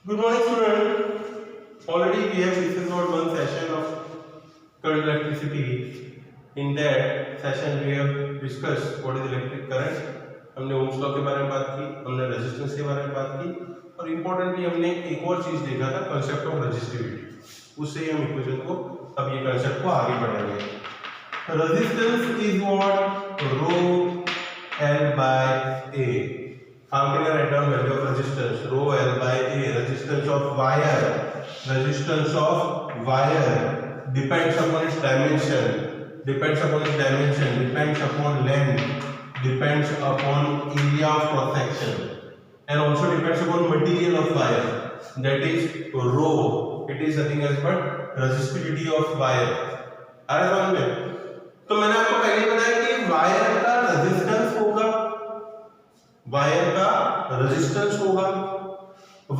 Good morning, student. Already we have discussed about one session of current electricity. In that session we have discussed what is electric current. हमने Ohm's law के बारे में बात की, हमने resistance के बारे में बात की और इम्पोर्टेंटली हमने एक और चीज देखा था, कंसेप्ट ऑफ रेजिस्टिविटी। उससे हम इक्वेशन को अब ये कंसेप्ट को आगे बढ़ाएंगे। Resistance is what row L bye A. How can I write down value of resistance? Rho L by A. Resistance of wire. Resistance of wire depends upon its dimension. Depends upon its dimension. Depends upon length. Depends upon area of cross section. And also depends upon material of wire. That is rho. It is nothing else but resistivity of wire. आ रहा है समझ में? तो मैंने आपको पहले बताया कि वायर का रेजिस्टेंस होगा, वायर का रेजिस्टेंस होगा।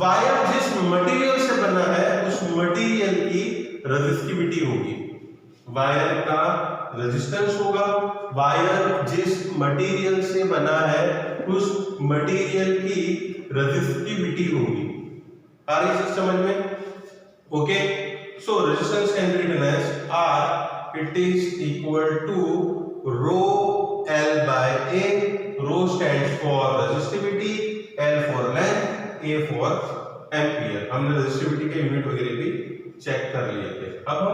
वायर जिस मटेरियल से बना है उस मटेरियल की रेजिस्टिविटी होगी। वायर का रेजिस्टेंस होगा, वायर जिस मटेरियल से बना है उस मटेरियल की रेजिस्टिविटी होगी। आ रही चीज समझ में? Okay, so resistance can be written as R, it is equal to rho L by A. Rho stands for resistivity, L for length, A for ampere. हमने resistivity के यूनिट वगैरह भी चेक कर लिए थे। अब हम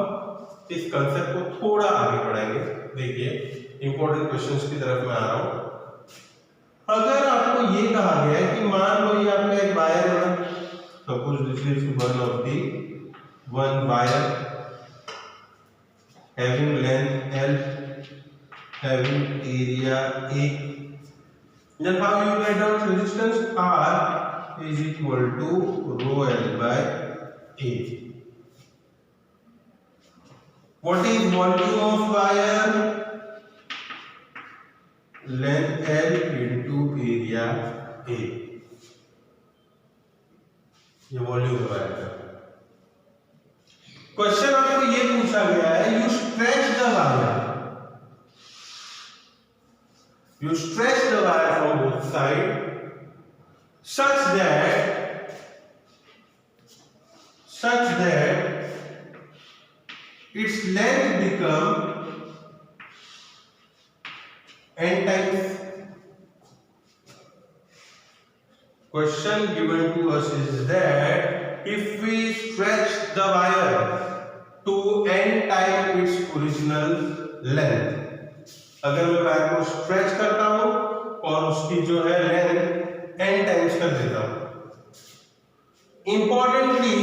इस कंसेप्ट को थोड़ा आगे बढ़ाएंगे। देखिए, इंपॉर्टेंट क्वेश्चंस की तरफ मैं आ रहा हूं। अगर आपको ये कहा गया है कि मान लो ये आपका एक वायर है, suppose this is one wire having length L, having area A. Then how you write down resistance? R is equal to rho L by A. What is volume of wire? Length L into area A. ये volume है wire का। Question आपको ये पूछा गया है, you stretch the wire, you stretch the wire from both sides such that its length become n times. Question given to us is that if we stretch the wire to n times its original length, अगर मैं wire को stretch करता हूं और उसकी जो है length n times कर देता हूं, importantly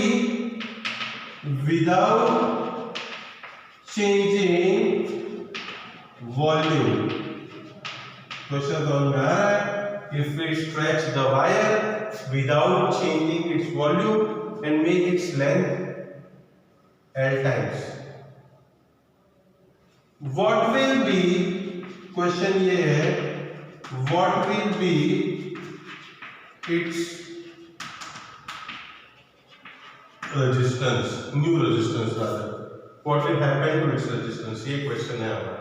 without changing volume. Question समझ में आ रहा है? If we stretch the wire without changing its volume and make its length l times, what will be, question ये है, what will be its resistance, new resistance rather, what will happen to its resistance, ये question है हमारा।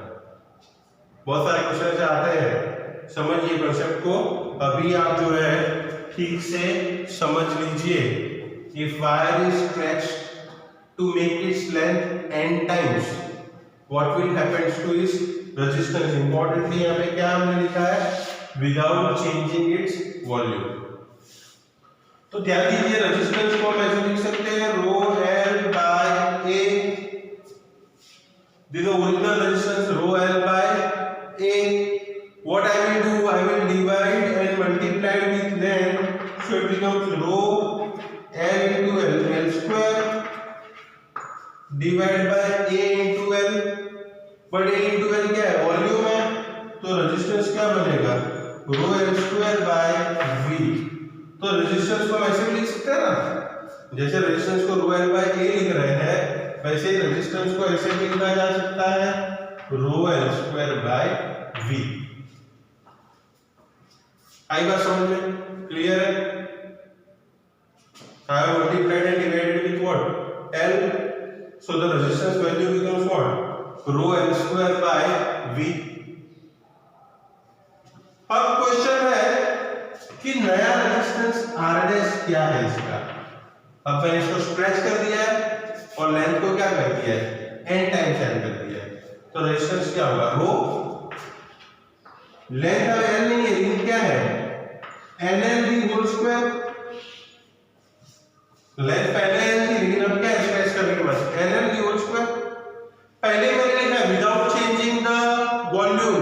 बहुत सारे question आते हैं, समझिए कंसेप्ट को, अभी आप जो है ठीक से समझ लीजिए। If wire is stretched to make its length n times, what will happen to its resistance? Importantly यहाँ पे क्या हमने लिखा है? Without changing its volume. तो ध्यान दीजिए, रेजिस्टेंस को हम ऐसे लिख सकते हैं, rho L by A. This is the original resistance, rho L by A. What I will do? I will divide and multiply with length, so it becomes rho L into L square divided by A into L. But A into L क्या है? Volume है, तो resistance क्या बनेगा? रो L square by V। तो resistance को हम ऐसे भी लिख सकते हैं ना, जैसे रेजिस्टेंस को रो L बाय A लिख रहे हैं, वैसे ही रेजिस्टेंस को ऐसे भी लिखा जा सकता है, रो L स्क्वायर बाय V। आई बात समझ में? क्लियर है? I have multiplied and divided with what? L. So the resistance value becomes what? Rho L square by V. अब क्वेश्चन है कि नया रेजिस्टेंस R' क्या है इसका? अब मैंने इसको स्ट्रेच कर दिया है और लेंथ को क्या कर दिया है, n टाइम्स n कर दिया है, तो रेजिस्टेंस क्या होगा, रो लेंथ अब n नहीं है, लेकिन क्या है, nl the whole square. Length पहले n थी, लेकिन अब क्या है, स्ट्रेच करने के बाद nl दी होल स्क्वायर। पहले मैंने लिखा है विदाउट चेंजिंग द वॉल्यूम,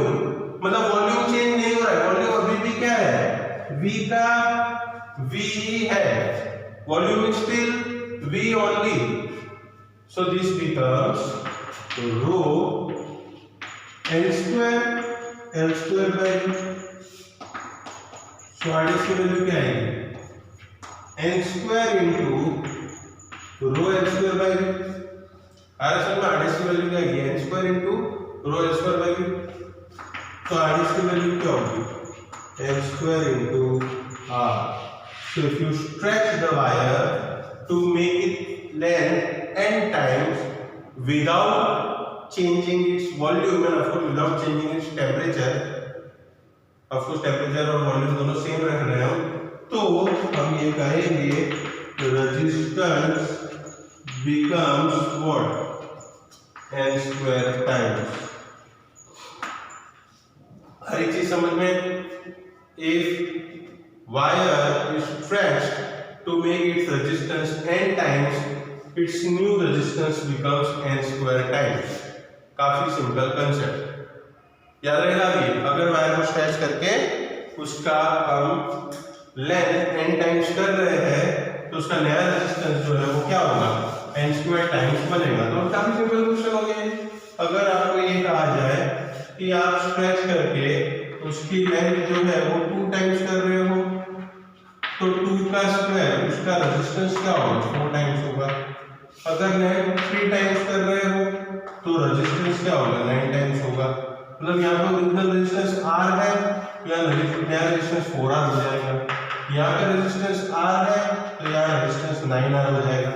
मतलब वॉल्यूम चेंज नहीं हो रहा है, वॉल्यूम अभी भी क्या है, v का v ही है, volume is still v only, so this becomes rho l square by v, so RDS की वैल्यू क्या आएगी, n square into rho l square by v, RDS में RDS की वैल्यू क्या आएगी, n square into rho l square by v, तो RDS की value क्या होगी, n square into r। So if you stretch the wire to make it length n times without changing its volume and of course without changing its temperature, of course temperature और volume दोनों same रख रहे हैं हम, तो हम ये कहेंगे resistance becomes what, n square times। हर एक चीज समझ में, if wire is stretched to make its resistance n times, its new resistance becomes n square times। काफी सिंपल कंसेप्ट याद रहेगा। अभी अगर वायर को स्ट्रेच करके उसका हम लेंथ n टाइम्स कर रहे हैं तो उसका नया रेजिस्टेंस जो है वो क्या होगा, n स्क्वायर टाइम्स बनेगा। तो काफी सिंपल क्वेश्चन हो गया। अगर आपको ये कहा जाए कि आप स्ट्रेच करके उसकी लेंथ जो है वो 2 टाइम्स कर रहे हो, तो 2 का स्क्वायर उसका रेजिस्टेंस क्या होगा, 4 टाइम्स होगा। अगर लेंथ 3 टाइम्स कर रहे हो तो रेजिस्टेंस क्या होगा, 9 टाइम्स होगा। मतलब यहाँ पर ओरिजिनल रेजिस्टेंस R है, यहाँ नया रेजिस्टेंस 4R हो जाएगा। यहाँ का रेजिस्टेंस R है तो यहाँ रेजिस्टेंस 9R हो जाएगा।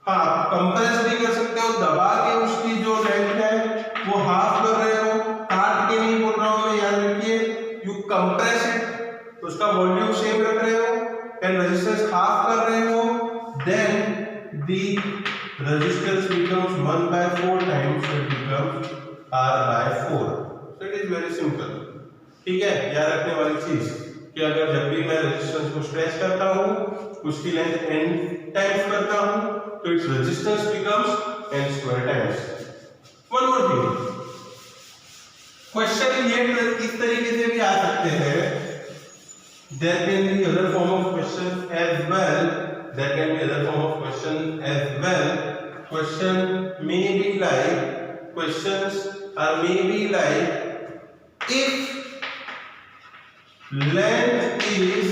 हाँ, कंप्रेस भी कर सकते हो, दबा के उसकी जो लेंथ है वो हाफ कर रहे हो, काट के नहीं बोल रहा हूँ मैं, याद रखिए, यू कंप्रेस इट, उसका वॉल्यूम सेम रख रहे हो एंड रेजिस्टेंस हाफ कर रहे हो, then the resistance becomes 1/4 times, so it becomes R/4। so it is very simple। ठीक है, याद रखने वाली चीज कि अगर जब भी मैं रेजिस्टेंस को स्ट्रेच करता हूँ, उसकी लेंथ n टाइम्स करता हूँ, तो its resistance becomes n square times. One more thing, question ये इस तरीके से भी आ सकते हैं, there can be other form of question as well, there can be other form of question as well। question may be like, questions are maybe like, if length is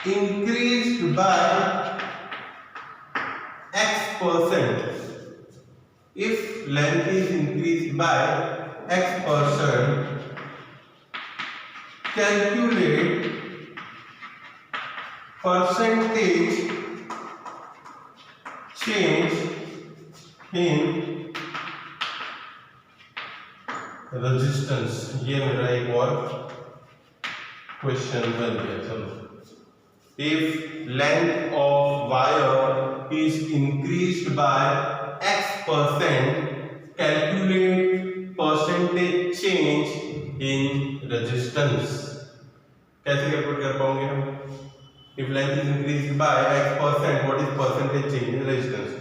increased by x%, if length is increased by x%, calculate percentage change in resistance। ये मेरा एक और question बन गया। चलो, if length of wire is increased by x%, calculate percentage change in resistance। कैसे calculate कर पाओगे हम? If length is increased by x%, what is percentage change in resistance?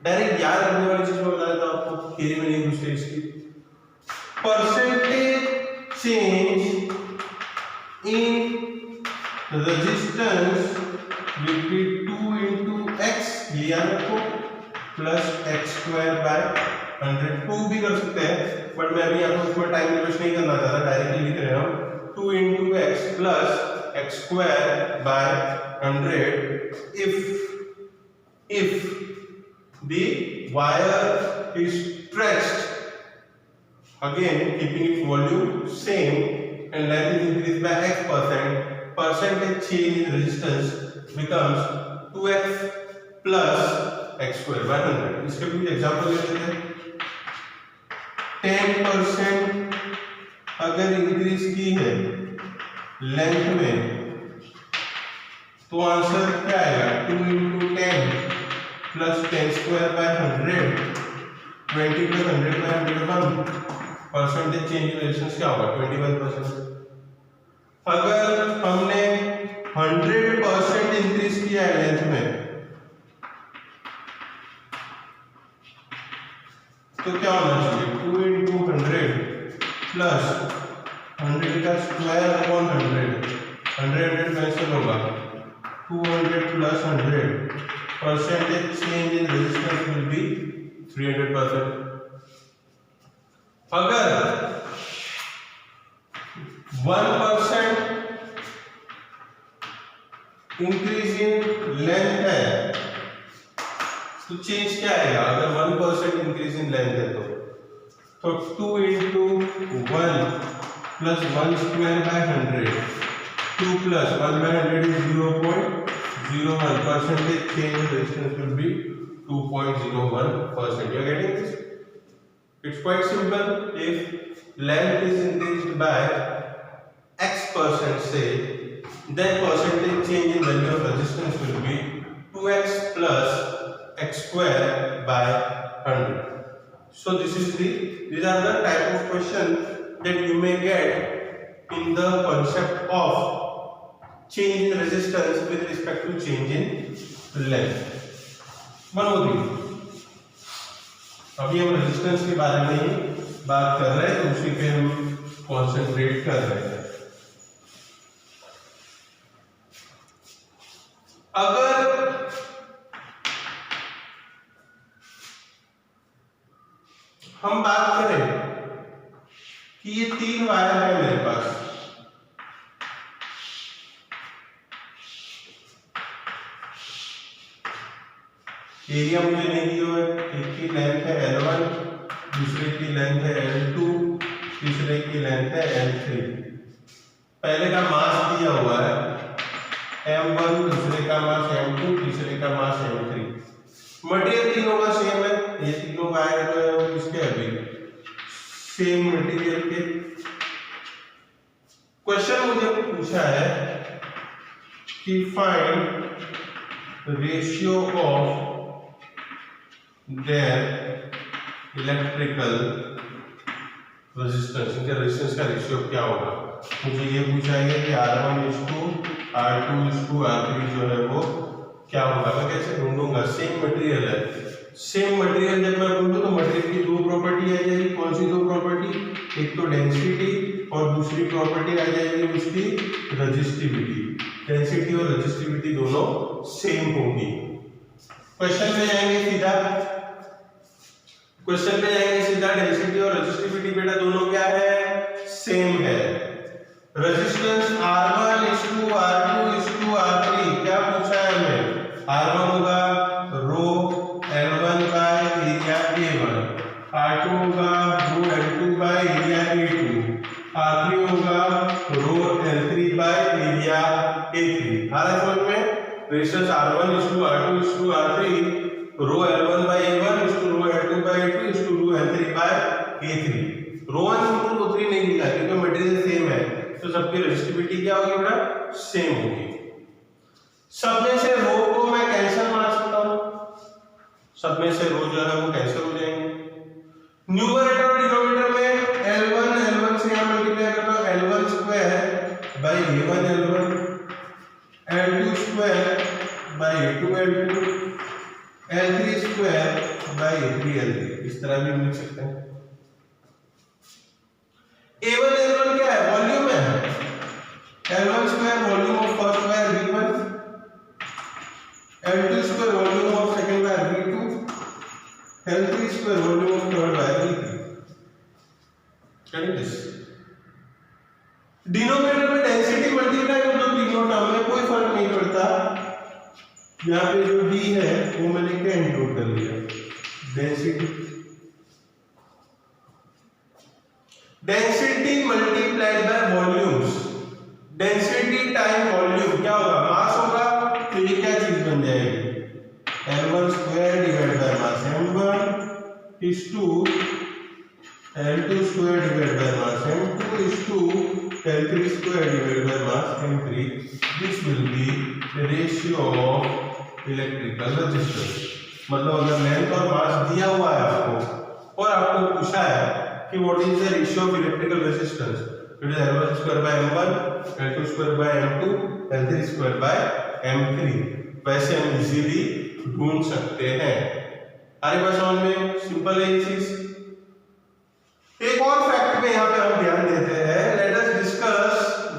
Direct याद रखने वाली चीज मैं बता देता हूं आपको, थियरी में नहीं घुसते इसकी। percentage change in resistance will be 2 into x, ये याद रखो, प्लस x स्क्वायर बाय 100। 2 भी कर सकते हैं, बट मैं अभी आपको इसमें टाइम वेस्ट नहीं करना चाहता, डायरेक्टली लिख रहे हैं हम 2 into x plus x square by 100 if the wire is stretched, again keeping its volume same and length is increased by x%, percentage change in resistance becomes 2x plus x square by 100। इसके भी example ले लेते हैं। 10% अगर increase की है length में तो आंसर क्या आएगा 2 × 10 plus 10 square by 100 20 plus 100 by 101 percentage change in resistance क्या होगा 21%। अगर हमने 100% इंक्रीज किया है लेंथ में तो क्या होना चाहिए 2 × 100 प्लस 100 का स्क्वायर अपॉन 100 कैंसिल होगा 200 plus 100 percentage change in resistance will B 300%। अगर 1% इंक्रीज इन लेंथ है तो चेंज क्या आएगा अगर 1% इंक्रीज इन लेंथ है तो 2 × 1 plus 1 square by 100 2 plus 1 by 100 is 0.01 percentage change in resistance will be 2.01%. You are getting this? It's quite simple. If length is increased by x% say, then percentage change in value of resistance will be 2x plus x square by 100. So these are the type of question that you may get in the concept of change in resistance with respect to change in length. One more thing. अभी हम resistance के बारे में ही बात कर रहे हैं तो उसी पे हम कॉन्सेंट्रेट कर रहे हैं। अगर हम बात करें कि ये 3 वायर है मेरे पास, एरिया मुझे नहीं दिया है, एक की लेंथ है L1, दूसरे की लेंथ है L2, तीसरे की लेंथ है L3। पहले का मास दिया हुआ है M1, दूसरे का मास M2, तीसरे का मास M3। मटेरियल तीनों का सेम है, ये तीनों वायर जो है वो किसके अभी सेम मटेरियल के। क्वेश्चन मुझे पूछा है कि find ratio of their electrical resistance, इनके रेजिस्टेंस का रेशियो क्या होगा। मुझे ये पूछा है कि R1:R2:R3 जो है वो क्या होगा। मैं कैसे ढूंढूंगा, सेम मटेरियल है, सेम मटेरियल जब मैं ढूंढूं तो मटेरियल की 2 प्रॉपर्टी आ जाएगी। कौन सी 2 प्रॉपर्टी, एक तो डेंसिटी और दूसरी प्रॉपर्टी आ जाएगी उसकी रेजिस्टिविटी। डेंसिटी और रेजिस्टिविटी दोनों सेम होंगी। क्वेश्चन पे जाएंगे सीधा, डेंसिटी और रेजिस्टिविटी बेटा दोनों क्या है, सेम है। रेजिस्टेंस R1:R2:R3 क्या पूछा है हमें, R1 होगा रो L1 by area A1, R2 होगा रो L2 by area A2, R3 होगा रो L3 बाय एरिया A3। हाल समझ में, resistance R1:R2:R3 rho L1 by A1 rho L2 by A2 rho L3 by A3। Rho 1 rho 3 नहीं लिखा क्योंकि material same है तो सबकी रेजिस्टिविटी क्या होगी बेटा, सेम होगी। सब में से रो को मैं कैंसिल मार सकता हूं, सब में से रो जो है वो कैंसिल हो जाएंगे। न्यूमरेटर और डिनोमिनेटर में L1 से यहां मल्टीप्लाई करता हूं, L1 square by A1 L1, L2 square by A2 L2, L3 square by A3 L3। इस तरह भी लिख सकते हैं। A1 L1 क्या है, वॉल्यूम है। L1 square volume of first wire V1, L2 square volume of second wire V2, L3 square volume of third wire V3। This denominator में डेंसिटी मल्टीप्लाई कर दो तीनों टर्म में, कोई फर्क नहीं पड़ता। यहाँ पे जो D है वो मैंने क्या इंक्लूड कर लिया, density multiplied by volumes. Density time volume क्या होगा, मास होगा तो ये क्या चीज बन जाएगी, L1 square divide by mass M1 is to L2 square divided by mass M2 is to L3 square divided by mass M3. This will be the ratio of electrical resistance. मतलब अगर लेंथ और मास दिया हुआ है आपको और आपको पूछा है कि what is the ratio of electrical resistance, it is L1 square by M1, L2 square by M2, L3 square by M3. वैसे हम इजीली ढूंढ सकते हैं. हमारे पास समझ में सिंपल है ये चीज. एक और फैक्ट में यहाँ पे हम ध्यान देते हैं. Let us discuss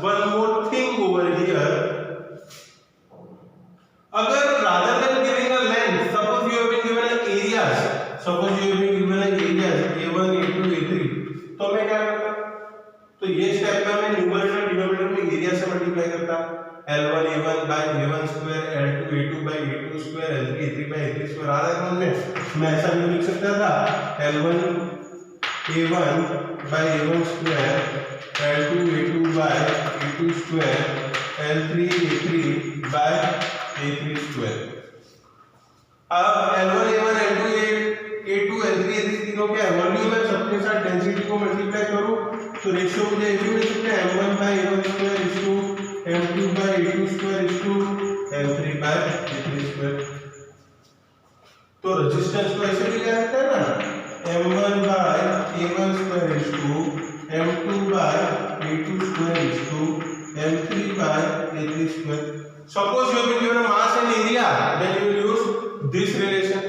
one more thing over here. अगर rather than giving a length, suppose you have been given an areas, suppose you have been given an areas A1, A2, A3, तो मैं क्या करता? तो ये स्टेप में मैं numerator denominator में एरिया से मल्टीप्लाई करता. L1 A1 by A1 square, L2 A2 by A2 square, L3 A3 by A3 square. आ रहा है मैं ऐसा भी लिख सकता था L1 A1 by A1 square, L2 A2 by A2 square, L3 A3 by A3 square. अब L1 A1 L2 A2 L3 A3 तीनों के वॉल्यूम है, सबके साथ डेंसिटी को मल्टीप्लाई करो तो रेशियो मुझे ये भी मिल सकता है M1 by A1 square is to M2 by A2 square is to M3 by A3 square. तो रेजिस्टेंस को ऐसे भी लिखा जाता है ना, M1 by A1 square is to M2 by A2 square is to M3 by A3 square. Suppose you have been given a mass and area, then you will use this relation.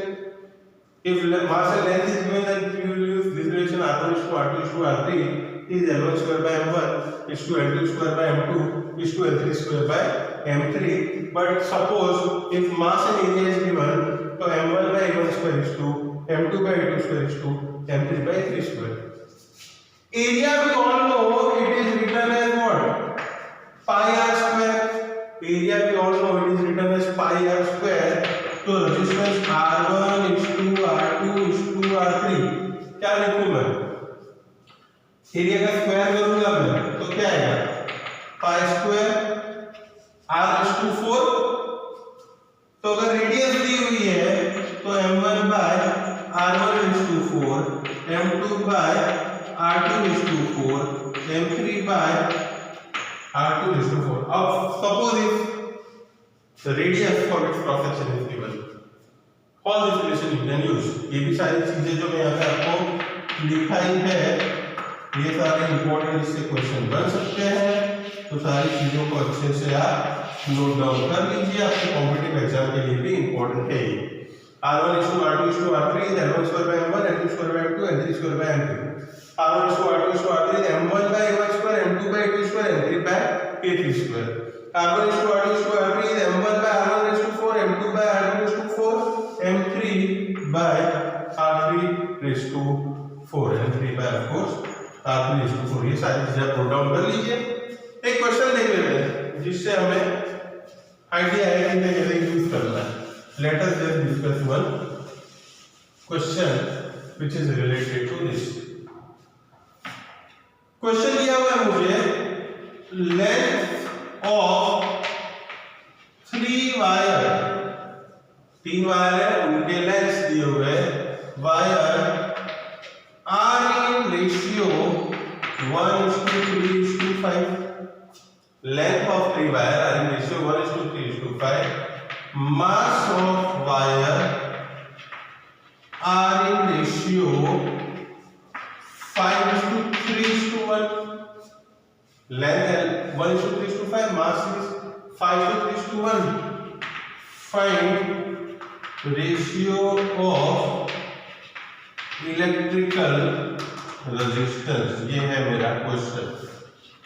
If mass and length is given, then you will use this relation R1 is to R2 is to R3 is L1 square by M1 is to L2 square by M2 is to L3 square by M3. But suppose if mass and area is given, so M1 by A1 square is to M2 by A2 square is to M3 by 3 square. Area we all know it is written as what? Pi r square. Area we all know it is written as pi r square. तो resistance R1 is to R2 is to R3. क्या लिखूं मैं? Area का square करूंगा मैं तो क्या आएगा? Pi square r is to 4. तो अगर रेडियस दी हुई है तो M1 by R1 is to 4, M2 by R2 is to 4, M3 by R2 is to 4. अब suppose if the radius for its cross section is given, all this relation you can use. ये भी सारी चीजें जो मैं यहाँ पे आपको लिखाई है, ये सारे इंपॉर्टेंट इससे क्वेश्चन बन सकते हैं. तो सारी चीजों को अच्छे से आप नोट डाउन कर लीजिए, आपके कॉम्पिटिटिव एग्जाम के लिए भी इंपॉर्टेंट है ये. R1 is to R2 is to R3 is L1 square by M1, L2 square by M2, L3 square by M3. R1 is to R2 is to R3 is M1 by A1 square, M2 by A2 square, M3 by A3 square. R1 is to R2 is to R3 is M1 by R1 raised to 4, M2 by R2 raised to 4, M3 by R3 raised to 4, M3 by of course R3 raised to 4. ये सारी चीजें आप note down कर लीजिए. एक question देख लेते हैं जिससे हमें आइडिया है कि कैसे यूज करना है. Let us just discuss one question which is related to this. Question दिया हुआ है मुझे, length of 3 wire, 3 वायर है, उनके लेंथ दिए हुए wire are in ratio 1:3:5. Length of 3 wire are in ratio 1:3:5. Mass of wire are in ratio 5:3:1. Length 1:3:5, mass is 5:3:1. Find ratio of electrical resistance. ये है मेरा क्वेश्चन.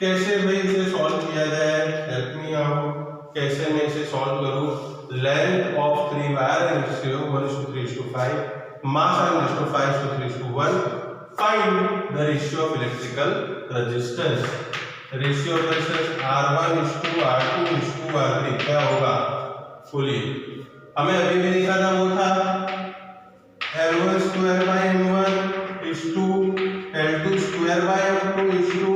कैसे भाई इसे सॉल्व किया जाए, हेल्प मी आउट. कैसे मैं इसे सॉल्व करूं? Length of 3 wire in ratio 1:3:5, mass in ratio 5:3:1. Find the ratio of electrical resistance. Ratio of resistance R1 is to R2 is to R3 क्या होगा? बोलिए. हमें अभी भी लिखा था वो था L1 square by M1 is to L2 square by M2 is to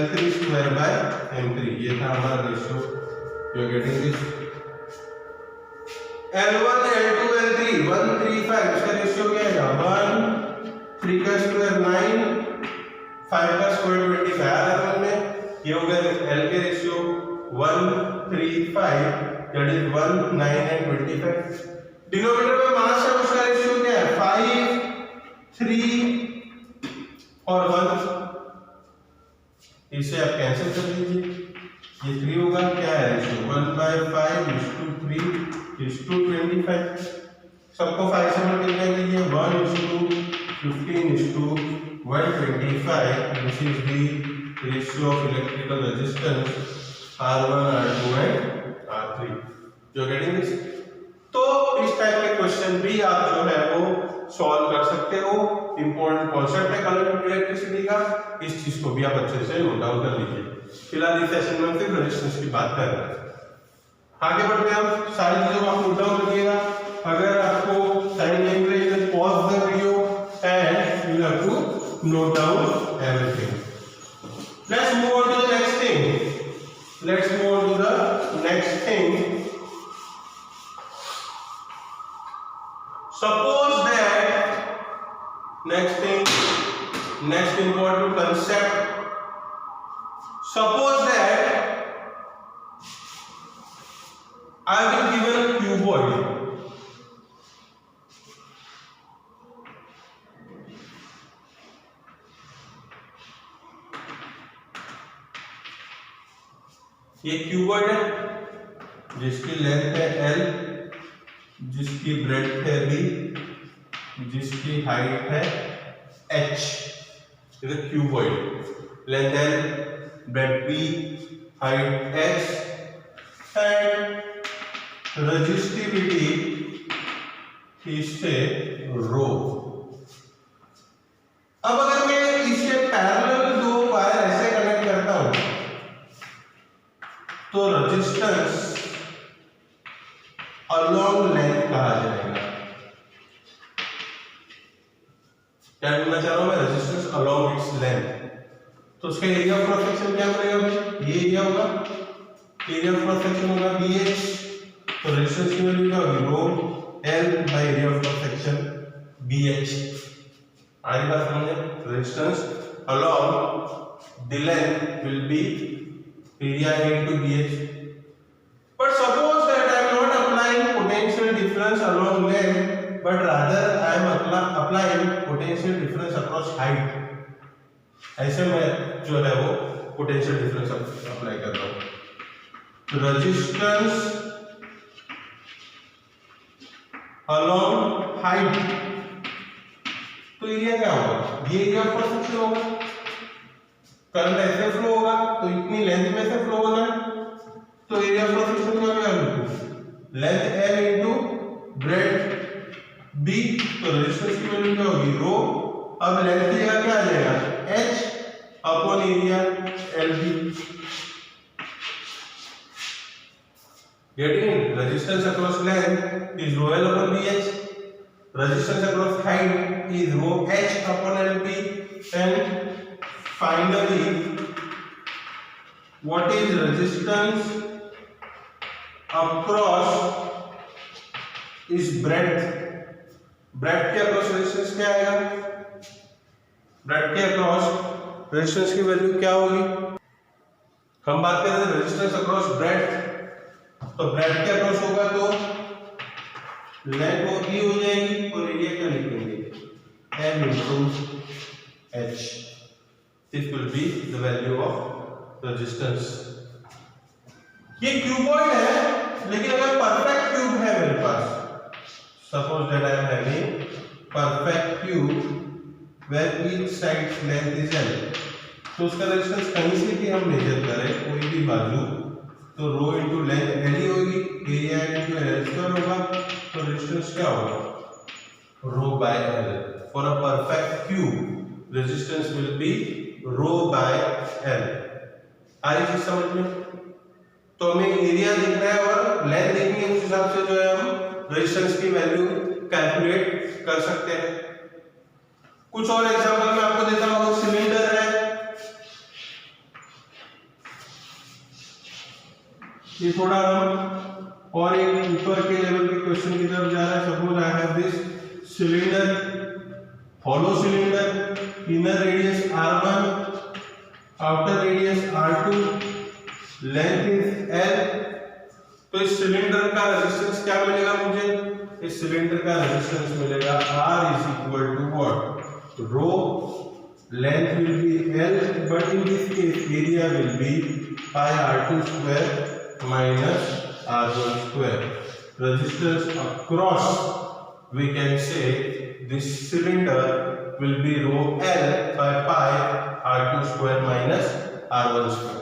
L3 square by M3. ये था हमारा ratio. You are getting this? L1 L2 L3 1 3 5 इसका रेशियो क्या है? 1 3 का स्क्वायर 9, 5 का स्क्वायर 25 आया समझ में। ये हो गया L के ratio 1 3 5 that is 1 9 and 25। Denominator में मास है उसका रेशियो क्या है 5 3 और 1, इसे आप कैंसिल कर लीजिए, ये 3 होगा, क्या है रेशियो 1/5:3:25। सबको 5 से मल्टीप्लाई कीजिए, 1:15:125, this is the ratio of electrical resistance R1 R2 and R3। जो गेटिंग दिस, तो इस टाइप के क्वेश्चन भी आप जो है वो सॉल्व कर सकते हो। इंपॉर्टेंट कॉन्सेप्ट है करंट इलेक्ट्रिसिटी का, इस चीज को भी आप अच्छे से नोट डाउन कर लीजिए। फिलहाल इस सेशन में सिर्फ रेजिस्टेंस की बात कर रहे हैं, आगे बढ़ते हैं हम। सारी चीजों को आप नोट डाउन करिएगा। अगर आपको टाइम नहीं मिले तो pause the video and you have to note down everything. Let's move on to the next thing. Let's move on to the next thing. Suppose that next important concept. Suppose that I will given a cuboid. ये cuboid है जिसकी length है L, जिसकी breadth है B, जिसकी height है H। Is a cuboid, length L, breadth B, height H and resistivity इससे रो। अब अगर मैं इसके पैरेलल दो वायर ऐसे कनेक्ट करता हूं तो रेजिस्टेंस अलोंग लेंथ कहा जाएगा। क्या बोलना चाह रहा हूं मैं, रेजिस्टेंस अलोंग इट्स लेंथ। तो उसका एरिया ऑफ क्रॉस सेक्शन क्या बनेगा भाई, ये एरिया होगा, एरिया ऑफ क्रॉस सेक्शन होगा BH। तो रेजिस्टेंस की वैल्यू क्या होगी, रो L by area of cross section BH। आई बात समझे, resistance along the length will be area into BH. But suppose that I am not applying potential difference along length, but rather I am applying potential difference across height. ऐसे मैं जो है वो potential difference apply कर रहा हूँ। Resistance along height, तो area क्या होगा, ये एरिया ऑफ क्रॉस सेक्शन होगा। करंट ऐसे फ्लो होगा तो इतनी लेंथ में से फ्लो होना है, तो एरिया ऑफ क्रॉस सेक्शन का क्या होगा, length L into breadth B। तो रेजिस्टेंस की वैल्यू क्या होगी, रो। अब लेंथ की जगह क्या आ जाएगा, H upon area LB। Getting, resistance across length is rho L upon BH, resistance across height is rho H upon LB and finally what is resistance across is breadth। breadth के across resistance क्या आएगा, breadth के across resistance की value क्या होगी। हम बात कर रहे हैं resistance across breadth, तो breadth के across होगा तो लेंथ और E हो जाएगी और एरिया क्या लिखेंगे, M into H। This will be the value of resistance। ये क्यूबॉइड है, लेकिन अगर परफेक्ट क्यूब है मेरे पास, suppose that I am having perfect cube where each side's length is L, तो उसका रेजिस्टेंस कहीं से भी हम मेजर करें कोई भी बाजू, तो रो इनटू लेंथ L ही होगी, एरिया इनटू L स्क्वायर होगा, तो रेजिस्टेंस क्या होगा, rho by L। For a perfect cube resistance will be rho by L। आ रही चीज समझ में। तो हमें एरिया देखना है और लेंथ देखनी है, उस हिसाब से जो है हम रेजिस्टेंस की वैल्यू कैलकुलेट कर सकते हैं। कुछ और एग्जांपल मैं आपको देता हूं। सिलेंडर है, ये थोड़ा हम और एक ऊपर के लेवल के क्वेश्चन की तरफ जा रहा है। Suppose I have this cylinder hollow cylinder, inner radius r1, outer radius r2, length is l। तो इस सिलेंडर का रेजिस्टेंस क्या मिलेगा मुझे? इस सिलेंडर का रेजिस्टेंस मिलेगा R is equal to what? Rho, length will be L, but in this case area will be pi R2 square minus R1 square। Resistance across, we can say this cylinder will be rho L by pi R2 square minus R1 square।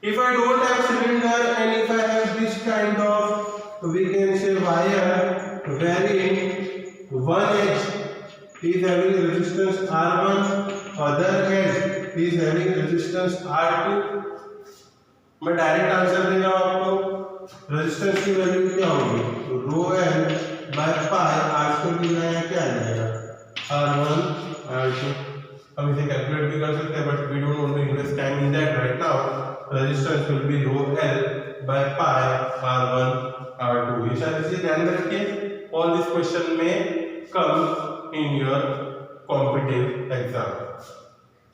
If I don't have cylinder and if I have this kind of, we can say wire wherein one edge is having resistance R1, other edge is having resistance R2। मैं direct answer दे रहा हूँ आपको। Resistance की value क्या होगी? Rho L by pi r square की जगह क्या आ जाएगा? R1 R2। हम इसे कैलकुलेट भी कर सकते हैं, but we don't want to invest time in that right now. Resistance will be rho L by pi R1 R2। ये सारी चीजें ध्यान में रखिए। ऑल दिस क्वेश्चन में come in your competitive exam.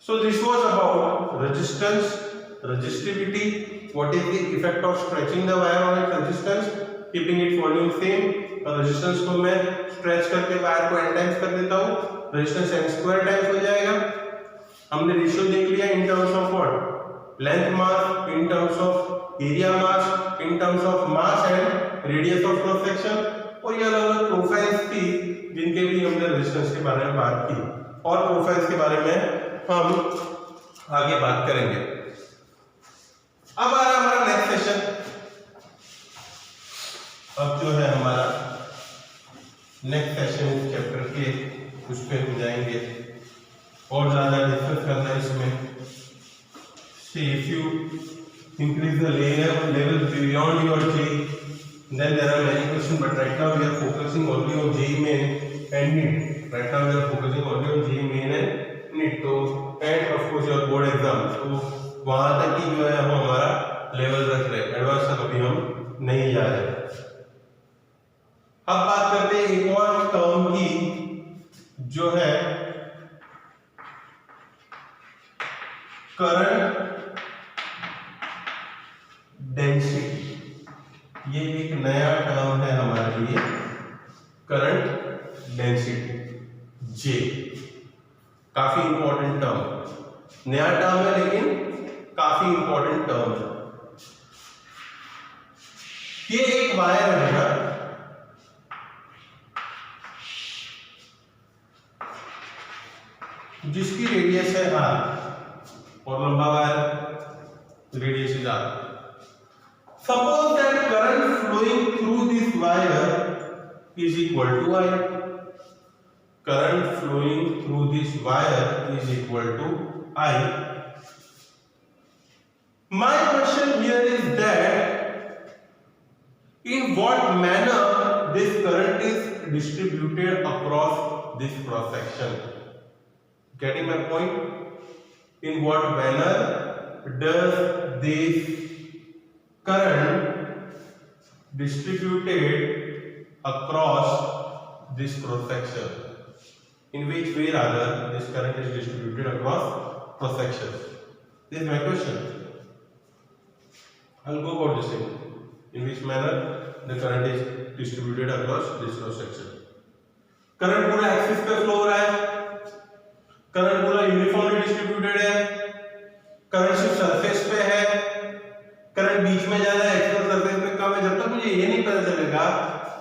So this was about resistance, resistivity. What is the effect of stretching the wire on its resistance, keeping its volume same। और resistance को मैं stretch करके wire को n times कर देता हूँ, resistance n square times हो जाएगा। हमने रेशियो देख लिया in terms of what? Length mass, in terms of area mass, in terms of mass and radius of cross section। और ये अलग अलग प्रोफाइल्स थी जिनके भी हमने रेजिस्टेंस के बारे में बात की, और प्रोफाइल्स के बारे में हम आगे बात करेंगे। अब आ रहा हमारा नेक्स्ट सेशन। अब जो है हमारा नेक्स्ट सेशन इस चैप्टर के, उस पे हम जाएंगे और ज्यादा डिस्कस करना है इसमें। See, if you increase the level beyond your JEE, then there are many questions, but right now we are focusing only on JEE Main and NEET। Right now we are focusing only on JEE Main and NEET। तो and of course your board exam, तो वहां तक ही जो है हम हमारा level रख रहे हैं, एडवांस तक अभी हम नहीं जा रहे। अब बात करते हैं एक और टर्म की, जो है करंट डेंसिटी। ये एक नया टर्म है हमारे लिए, करंट डेंसिटी, J। काफी इंपॉर्टेंट टर्म, नया टर्म है लेकिन काफी इंपॉर्टेंट टर्म है। ये एक वायर रहेगा, जिसकी रेडियस है R, और लंबा wire radius is R। Suppose that current flowing through this wire is equal to I। Current flowing through this wire is equal to I। My question here is that in what manner this current is distributed across this cross section? Getting my point? In what manner does this current distributed across this cross section? In which way rather this current is distributed across cross section? This is my question. I'll go about this thing. In which manner the current is distributed across this cross section? Current पूरा axis पे flow हो रहा है, current पूरा uniformly distributed है, current सिर्फ surface पे है, करंट बीच में जा रहा है, एक्सटर्नल सरफेस पे कम है। जब तक मुझे ये नहीं पता चलेगा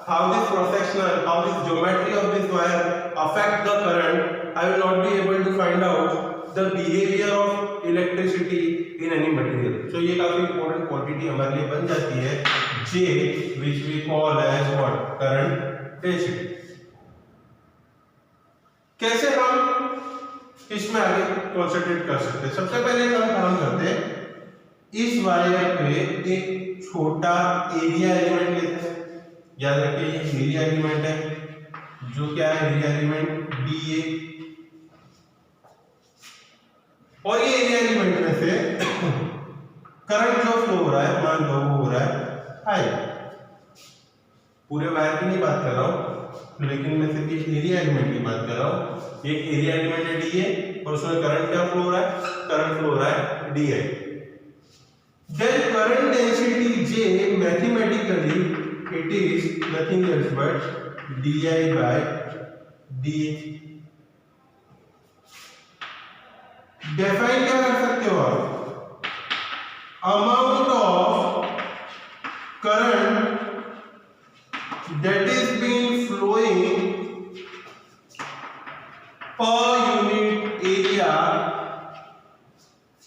how this cross sectional, how this geometry of this wire affect the current, I will not be able to find out the behavior of electricity in any material। So ये काफी important quantity हमारे लिए बन जाती है, J, which we call as what? Current density। कैसे हम इसमें आगे कॉन्सेंट्रेट कर सकते हैं? सबसे पहले हम काम करते हैं, इस वायर पे एक छोटा एरिया एलिमेंट लेते हैं। याद रखिए ये एरिया एलिमेंट है, जो क्या है एरिया एलिमेंट DA। और ये एरिया एलिमेंट में से करंट जो फ्लो हो रहा है, मान लो वो हो रहा है I। पूरे वायर की नहीं बात कर रहा हूं, लेकिन मैं सिर्फ एक एरिया एलिमेंट की बात कर रहा हूँ। एक एरिया एलिमेंट है DA और उसमें करंट क्या फ्लो हो रहा है, करंट फ्लो हो रहा है DI। Then current density J mathematically it is nothing else but DI by DA। Define क्या कर सकते हो आप, amount of current that is being flowing per unit area,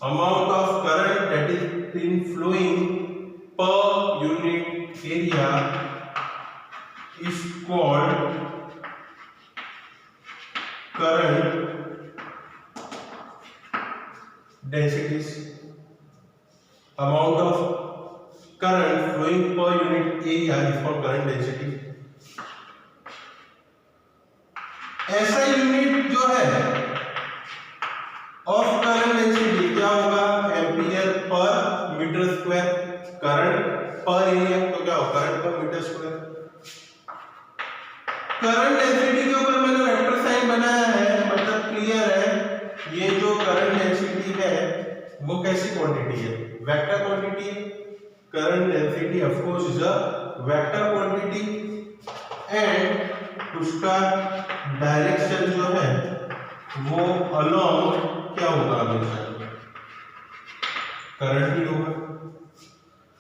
amount of current that is being flowing per unit area is called current densities. Amount of current flowing per unit area is called current density. ऐसा unit जो है of current density क्या होगा, ampere पर metre square. Current पर area तो क्या होगा, करंट पर मीटर स्क्वायर। करंट डेंसिटी के ऊपर मैंने वेक्टर साइन बनाया है, मतलब क्लियर है ये जो करंट डेंसिटी है वो कैसी क्वांटिटी है, वेक्टर क्वांटिटी है। Current density of course is a vector quantity and उसका डायरेक्शन जो है वो अलोंग क्या होगा, हमेशा करंट ही होगा।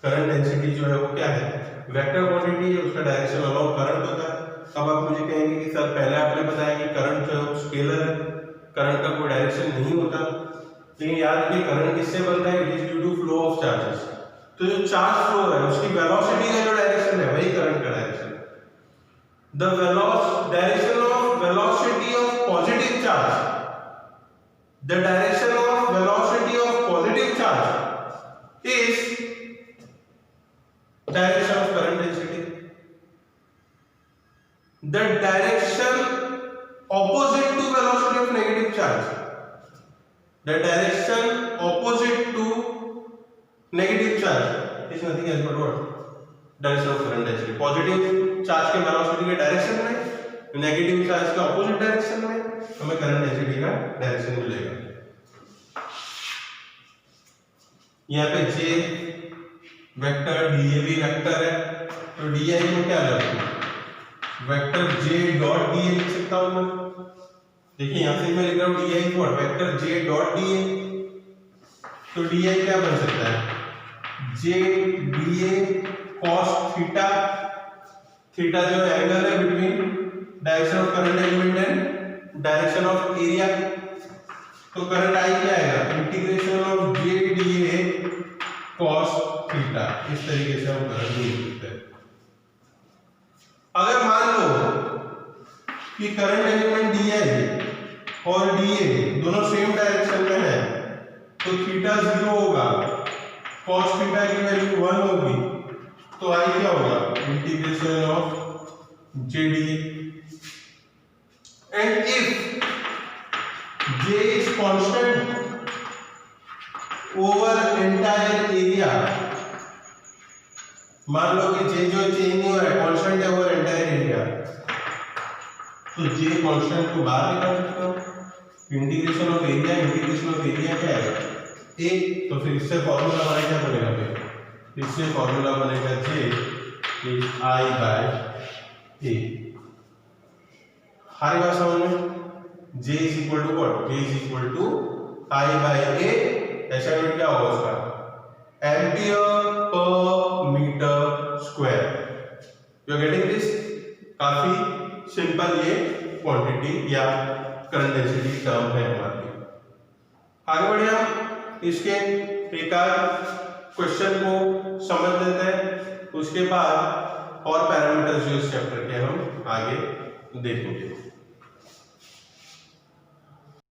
करंट डेंसिटी जो है वो क्या है, वेक्टर क्वांटिटी है, उसका डायरेक्शन अलोंग करंट होता है। अब आप मुझे कहेंगे कि सर पहले आपने बताया कि करंट जो है स्केलर है, करंट का कोई डायरेक्शन नहीं होता, लेकिन याद रखिए करंट किससे बनता है, it is due to flow of charges. तो जो चार्ज फ्लो है उसकी वेलोसिटी का जो डायरेक्शन है वही करंट का डायरेक्शन है। The direction of velocity of positive charge, the direction of velocity of positive charge is direction of current density. The direction opposite to velocity of negative charge, the direction opposite to negative charge is nothing else but what, direction of current density। Positive charge के velocity के direction में, negative charge के opposite direction में हमें current density का direction मिलेगा। यहाँ पे J वेक्टर, DA भी वेक्टर है, तो DI को क्या लगेगा, वेक्टर J डॉट DA लिख सकता हूं मैं। देखिए यहां से मैं लिख रहा हूं DI को वेक्टर J डॉट DA, तो DI क्या बन सकता है, J DA cos theta, theta जो एंगल है between direction of current element and direction of area, तो करंट आई क्या आएगा, integration of J DA cos theta. इस तरीके से हम करंट लिख सकते हैं। अगर मान लो कि करंट एलिमेंट DI और DA दोनों सेम डायरेक्शन में है, तो थीटा 0 होगा, cos थीटा की वैल्यू 1 होगी, तो आई क्या होगा, integration of JDA। And if J is constant over entire area, मान लो कि J जो चेंज नहीं हो रहा है, कांस्टेंट है ओवर एंटायर एरिया, तो J कांस्टेंट को बाहर निकाल सकते हो। Integration of area, integration of area क्या है, a, तो फिर इससे फॉर्मूला बनेगा, क्या बनेगा फिर इससे फॉर्मूला बनेगा J is I by A। हर बात समझ में, J is equal to what, J is equal to I by A। ऐसा में क्या होगा उसका, एम्पियर पर metre square. You are getting this, काफी सिंपल ये क्वांटिटी या करंट डेंसिटी टर्म है हमारी। आगे बढ़े हम इसके एक आध क्वेश्चन को समझ लेते हैं, उसके बाद और पैरामीटर्स जो इस चैप्टर के हम आगे देखेंगे।